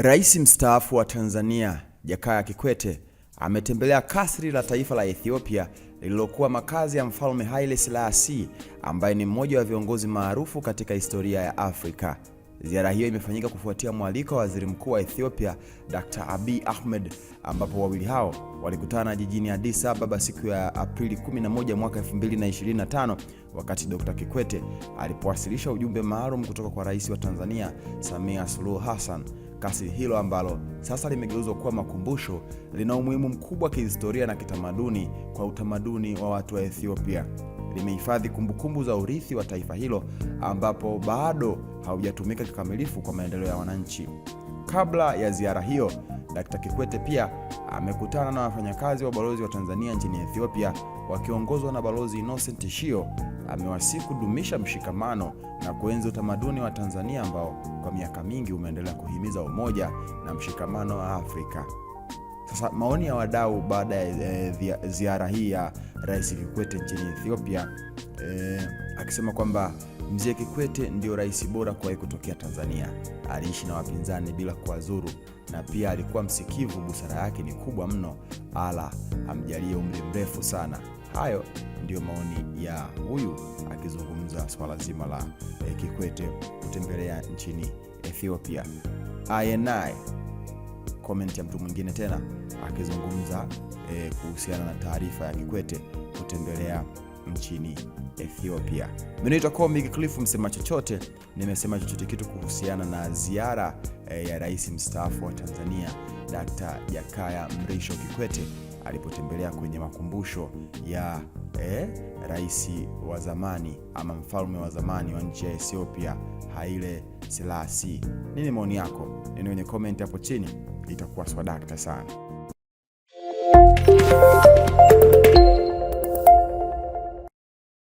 Rais mstaafu wa Tanzania Jakaya Kikwete ametembelea kasri la taifa la Ethiopia lililokuwa makazi ya Mfalme Haile Selassie ambaye ni mmoja wa viongozi maarufu katika historia ya Afrika. Ziara hiyo imefanyika kufuatia mwaliko wa Waziri Mkuu wa Ethiopia Dr. Abiy Ahmed, ambapo wawili hao walikutana jijini Addis Ababa siku ya Aprili 11 mwaka 2025 wakati Dr. Kikwete alipowasilisha ujumbe maalum kutoka kwa Rais wa Tanzania Samia Suluhu Hassan. Kasri hilo ambalo sasa limegeuzwa kuwa makumbusho lina umuhimu mkubwa kihistoria na kitamaduni kwa utamaduni wa watu wa Ethiopia. Limehifadhi kumbukumbu za urithi wa taifa hilo ambapo bado haujatumika kikamilifu kwa maendeleo ya wananchi. Kabla ya ziara hiyo, Dr. Kikwete pia amekutana na wafanyakazi wa balozi wa Tanzania nchini Ethiopia wakiongozwa na Balozi Innocent Shio. Amewasihi kudumisha mshikamano na kuenzi utamaduni wa Tanzania ambao kwa miaka mingi umeendelea kuhimiza umoja na mshikamano wa Afrika. Sasa maoni ya wadau baada ya ziara hii ya Rais Kikwete nchini Ethiopia, akisema kwamba Mzee Kikwete ndio rais bora kuwahi kutokea Tanzania. Aliishi na wapinzani bila kuwazuru na pia alikuwa msikivu, busara yake ni kubwa mno, ala amjalie umri mrefu sana. Hayo ndio maoni ya huyu akizungumza swala zima la Kikwete kutembelea nchini Ethiopia. INI comment ya mtu mwingine tena akizungumza kuhusiana na taarifa ya Kikwete kutembelea nchini Ethiopia. Mimi naitwa Comic Cliff, msema chochote. Nimesema chochote kitu kuhusiana na ziara ya rais mstaafu wa Tanzania Dr. Jakaya Mrisho Kikwete alipotembelea kwenye makumbusho ya rais wa zamani ama mfalme wa zamani wa nchi ya Ethiopia Haile Selassie. Nini maoni yako? Nini kwenye comment hapo chini, itakuwa swadakta sana.